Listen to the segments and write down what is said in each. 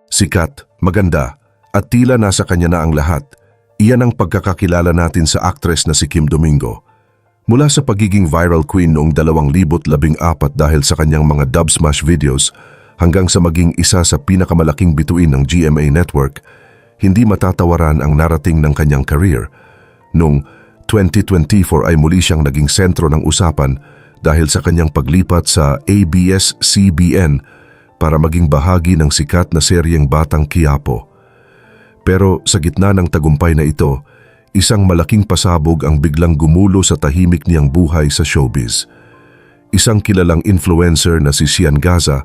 Sikat, maganda, at tila nasa kanya na ang lahat. Iyan ang pagkakakilala natin sa aktres na si Kim Domingo. Mula sa pagiging viral queen noong 2014 dahil sa kanyang mga dub smash videos hanggang sa maging isa sa pinakamalaking bituin ng GMA Network, hindi matatawaran ang narating ng kanyang career. Noong 2024 ay muli siyang naging sentro ng usapan dahil sa kanyang paglipat sa ABS-CBN para maging bahagi ng sikat na seryeng Batang Quiapo. Pero sa gitna ng tagumpay na ito, isang malaking pasabog ang biglang gumulo sa tahimik niyang buhay sa showbiz. Isang kilalang influencer na si Sian Gaza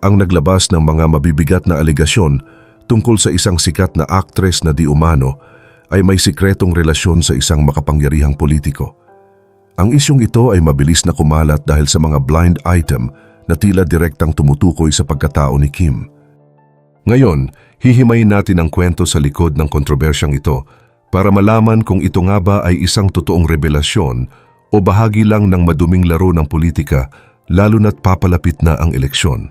ang naglabas ng mga mabibigat na alegasyon tungkol sa isang sikat na aktres na di umano ay may sikretong relasyon sa isang makapangyarihang politiko. Ang isyong ito ay mabilis na kumalat dahil sa mga blind item na tila direktang tumutukoy sa pagkatao ni Kim. Ngayon, hihimayin natin ang kwento sa likod ng kontrobersyang ito para malaman kung ito nga ba ay isang totoong revelasyon o bahagi lang ng maduming laro ng politika lalo na't papalapit na ang eleksyon.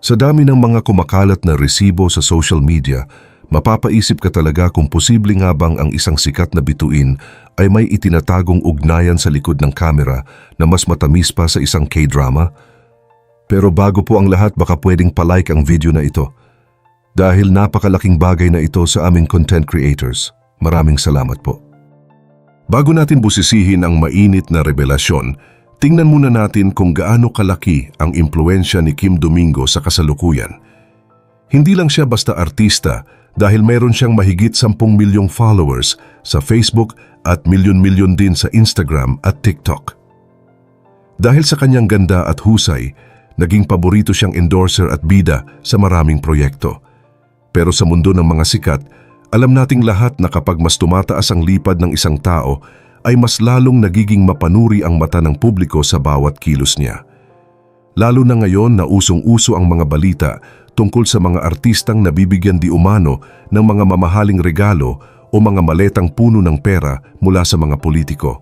Sa dami ng mga kumakalat na resibo sa social media, mapapaisip ka talaga kung posible nga bang ang isang sikat na bituin ay may itinatagong ugnayan sa likod ng kamera na mas matamis pa sa isang K-drama? Pero bago po ang lahat, baka pwedeng palike ang video na ito. Dahil napakalaking bagay na ito sa aming content creators. Maraming salamat po. Bago natin busisihin ang mainit na revelasyon, tingnan muna natin kung gaano kalaki ang impluensya ni Kim Domingo sa kasalukuyan. Hindi lang siya basta artista dahil mayroon siyang mahigit 10 milyong followers sa Facebook at milyon-milyon din sa Instagram at TikTok. Dahil sa kanyang ganda at husay, naging paborito siyang endorser at bida sa maraming proyekto. Pero sa mundo ng mga sikat, alam nating lahat na kapag mas tumataas ang lipad ng isang tao, ay mas lalong nagiging mapanuri ang mata ng publiko sa bawat kilos niya. Lalo na ngayon na usong-uso ang mga balita tungkol sa mga artistang nabibigyan di umano ng mga mamahaling regalo o mga maletang puno ng pera mula sa mga politiko.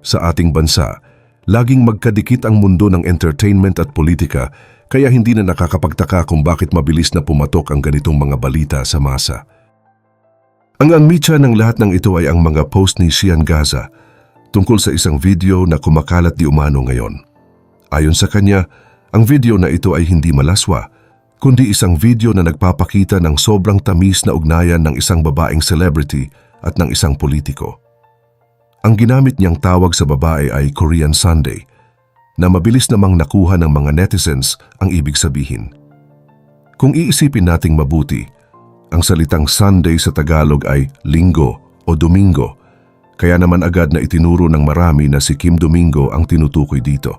Sa ating bansa, laging magkadikit ang mundo ng entertainment at politika, kaya hindi na nakakapagtaka kung bakit mabilis na pumatok ang ganitong mga balita sa masa. Ang mitya ng lahat ng ito ay ang mga post ni Sian Gaza tungkol sa isang video na kumakalat di umano ngayon. Ayon sa kanya, ang video na ito ay hindi malaswa, kundi isang video na nagpapakita ng sobrang tamis na ugnayan ng isang babaeng celebrity at ng isang politiko. Ang ginamit niyang tawag sa babae ay Korean Sunday, na mabilis namang nakuha ng mga netizens ang ibig sabihin. Kung iisipin nating mabuti, ang salitang Sunday sa Tagalog ay linggo o domingo, kaya naman agad na itinuro ng marami na si Kim Domingo ang tinutukoy dito.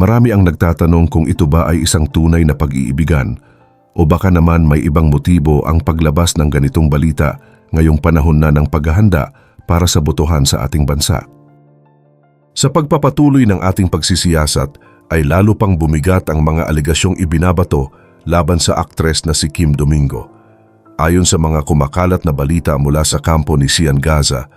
Marami ang nagtatanong kung ito ba ay isang tunay na pag-iibigan o baka naman may ibang motibo ang paglabas ng ganitong balita ngayong panahon na ng paghahanda para sa botohan sa ating bansa. Sa pagpapatuloy ng ating pagsisiyasat ay lalo pang bumigat ang mga alegasyong ibinabato laban sa aktres na si Kim Domingo. Ayon sa mga kumakalat na balita mula sa kampo ni Sian Gaza,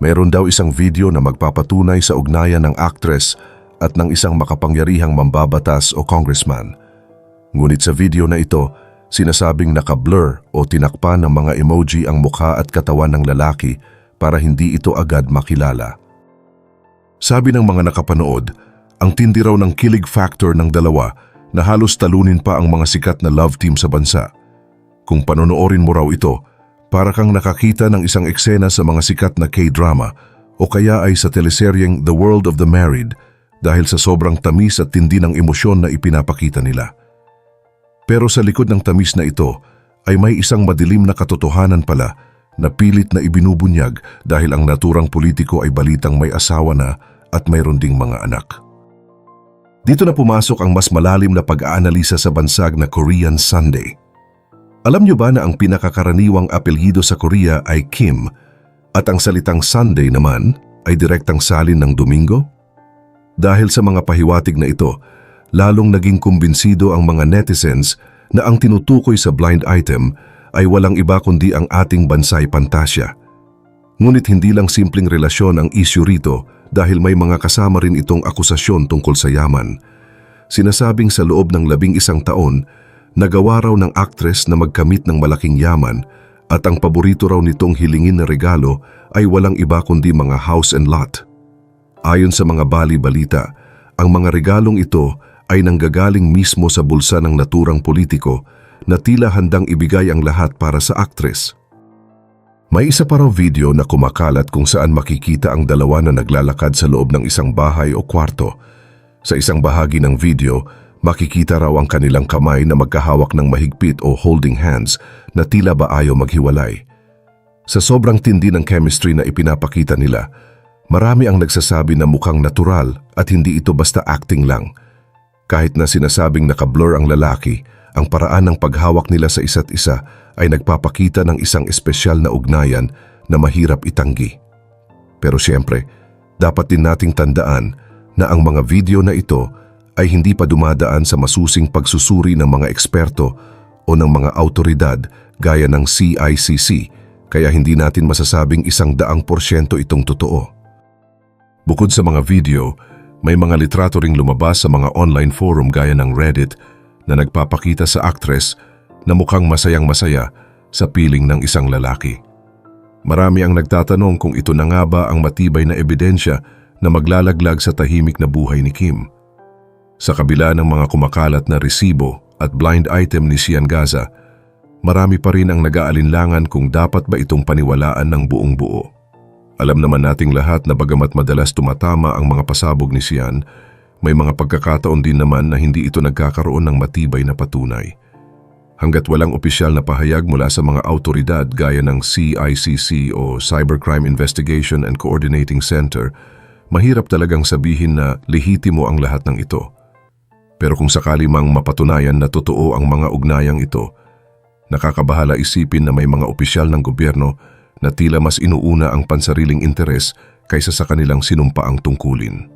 mayroon daw isang video na magpapatunay sa ugnayan ng aktres at ng isang makapangyarihang mambabatas o congressman. Ngunit sa video na ito, sinasabing naka-blur o tinakpan ng mga emoji ang mukha at katawan ng lalaki para hindi ito agad makilala. Sabi ng mga nakapanood, ang tindi raw ng kilig factor ng dalawa na halos talunin pa ang mga sikat na love team sa bansa. Kung panonoorin mo raw ito, para kang nakakita ng isang eksena sa mga sikat na K-drama o kaya ay sa teleseryeng The World of the Married dahil sa sobrang tamis at tindi ng emosyon na ipinapakita nila. Pero sa likod ng tamis na ito ay may isang madilim na katotohanan pala na pilit na ibinubunyag dahil ang naturang politiko ay balitang may asawa na at mayroon ding mga anak. Dito na pumasok ang mas malalim na pag-aanalisa sa bansag na Korean Sunday. Alam niyo ba na ang pinakakaraniwang apelyido sa Korea ay Kim at ang salitang Sunday naman ay direktang salin ng Domingo? Dahil sa mga pahiwatig na ito, lalong naging kumbinsido ang mga netizens na ang tinutukoy sa blind item ay walang iba kundi ang ating bansay Pantasya. Ngunit hindi lang simpleng relasyon ang issue rito dahil may mga kasama rin itong akusasyon tungkol sa yaman. Sinasabing sa loob ng 11 taon, Nagawa raw ng actress na magkamit ng malaking yaman at ang paborito raw nitong hilingin na regalo ay walang iba kundi mga house and lot. Ayon sa mga bali-balita, ang mga regalong ito ay nanggagaling mismo sa bulsa ng naturang politiko na tila handang ibigay ang lahat para sa actress. May isa pa raw video na kumakalat kung saan makikita ang dalawa na naglalakad sa loob ng isang bahay o kwarto. Sa isang bahagi ng video, makikita raw ang kanilang kamay na magkahawak ng mahigpit o holding hands na tila ba ayaw maghiwalay. Sa sobrang tindi ng chemistry na ipinapakita nila, marami ang nagsasabi na mukhang natural at hindi ito basta acting lang. Kahit na sinasabing nakablur ang lalaki, ang paraan ng paghawak nila sa isa't isa ay nagpapakita ng isang espesyal na ugnayan na mahirap itanggi. Pero siyempre, dapat din nating tandaan na ang mga video na ito ay hindi pa dumadaan sa masusing pagsusuri ng mga eksperto o ng mga autoridad gaya ng CICC, kaya hindi natin masasabing 100% itong totoo. Bukod sa mga video, may mga litrato ring lumabas sa mga online forum gaya ng Reddit na nagpapakita sa actress na mukhang masayang-masaya sa piling ng isang lalaki. Marami ang nagtatanong kung ito na nga ba ang matibay na ebidensya na maglalaglag sa tahimik na buhay ni Kim. Sa kabila ng mga kumakalat na resibo at blind item ni Sian Gaza, marami pa rin ang nag-aalinlangan kung dapat ba itong paniwalaan ng buong buo. Alam naman nating lahat na bagamat madalas tumatama ang mga pasabog ni Sian, may mga pagkakataon din naman na hindi ito nagkakaroon ng matibay na patunay. Hanggat walang opisyal na pahayag mula sa mga autoridad gaya ng CICC o Cybercrime Investigation and Coordinating Center, mahirap talagang sabihin na lehitimo ang lahat ng ito. Pero kung sakali mang mapatunayan na totoo ang mga ugnayang ito, nakakabahala isipin na may mga opisyal ng gobyerno na tila mas inuuna ang pansariling interes kaysa sa kanilang sinumpaang tungkulin.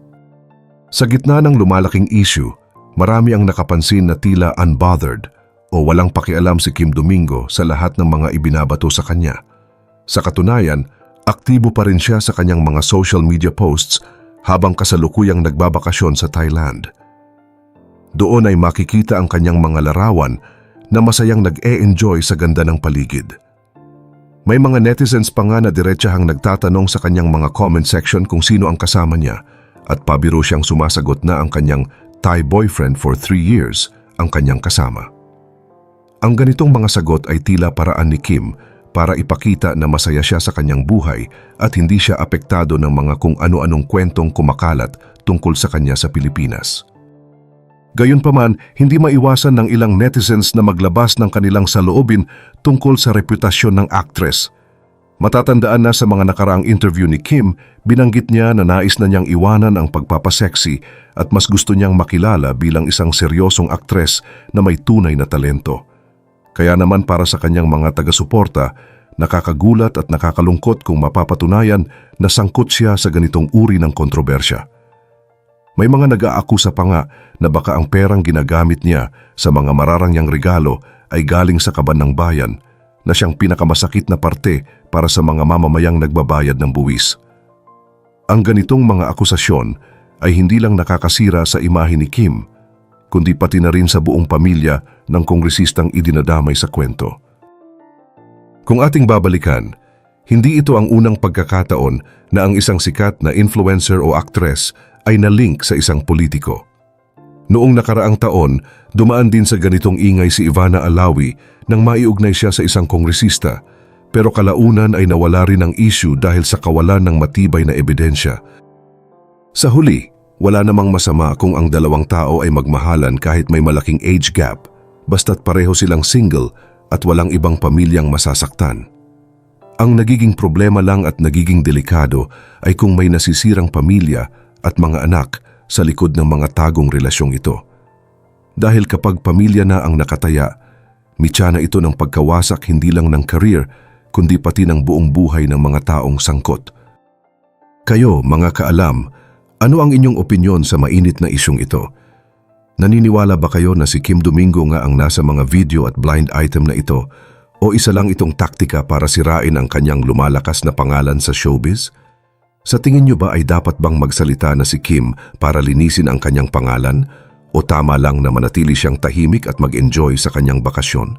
Sa gitna ng lumalaking issue, marami ang nakapansin na tila unbothered o walang pakialam si Kim Domingo sa lahat ng mga ibinabato sa kanya. Sa katunayan, aktibo pa rin siya sa kanyang mga social media posts habang kasalukuyang nagbabakasyon sa Thailand. Doon ay makikita ang kanyang mga larawan na masayang nag-e-enjoy sa ganda ng paligid. May mga netizens pa nga na diretsahang nagtatanong sa kanyang mga comment section kung sino ang kasama niya at pabiro siyang sumasagot na ang kanyang Thai boyfriend for 3 years ang kanyang kasama. Ang ganitong mga sagot ay tila paraan ni Kim para ipakita na masaya siya sa kanyang buhay at hindi siya apektado ng mga kung ano-anong kwentong kumakalat tungkol sa kanya sa Pilipinas. Gayunpaman, hindi maiwasan ng ilang netizens na maglabas ng kanilang saloobin tungkol sa reputasyon ng actress. Matatandaan na sa mga nakaraang interview ni Kim, binanggit niya na nais na niyang iwanan ang pagpapaseksi at mas gusto niyang makilala bilang isang seryosong aktres na may tunay na talento. Kaya naman para sa kanyang mga taga-suporta, nakakagulat at nakakalungkot kung mapapatunayan na sangkot siya sa ganitong uri ng kontrobersya. May mga nag-aakusa pa nga na baka ang perang ginagamit niya sa mga mararangyang regalo ay galing sa kaban ng bayan na siyang pinakamasakit na parte para sa mga mamamayang nagbabayad ng buwis. Ang ganitong mga akusasyon ay hindi lang nakakasira sa imahe ni Kim, kundi pati na rin sa buong pamilya ng kongresistang idinadamay sa kwento. Kung ating babalikan, hindi ito ang unang pagkakataon na ang isang sikat na influencer o actress ay na-link sa isang politiko. Noong nakaraang taon, dumaan din sa ganitong ingay si Ivana Alawi nang maiugnay siya sa isang kongresista, pero kalaunan ay nawala rin ang issue dahil sa kawalan ng matibay na ebidensya. Sa huli, wala namang masama kung ang dalawang tao ay magmahalan kahit may malaking age gap, basta't pareho silang single at walang ibang pamilyang masasaktan. Ang nagiging problema lang at nagiging delikado ay kung may nasisirang pamilya at mga anak sa likod ng mga tagong relasyong ito. Dahil kapag pamilya na ang nakataya, mitya na ito ng pagkawasak hindi lang ng career, kundi pati ng buong buhay ng mga taong sangkot. Kayo, mga kaalam, ano ang inyong opinyon sa mainit na isyong ito? Naniniwala ba kayo na si Kim Domingo nga ang nasa mga video at blind item na ito o isa lang itong taktika para sirain ang kanyang lumalakas na pangalan sa showbiz? Sa tingin niyo ba ay dapat bang magsalita na si Kim para linisin ang kanyang pangalan o tama lang na manatili siyang tahimik at mag-enjoy sa kanyang bakasyon?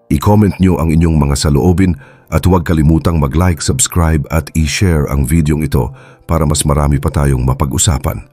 I-comment nyo ang inyong mga saloobin at huwag kalimutang mag-like, subscribe at i-share ang videong ito para mas marami pa tayong mapag-usapan.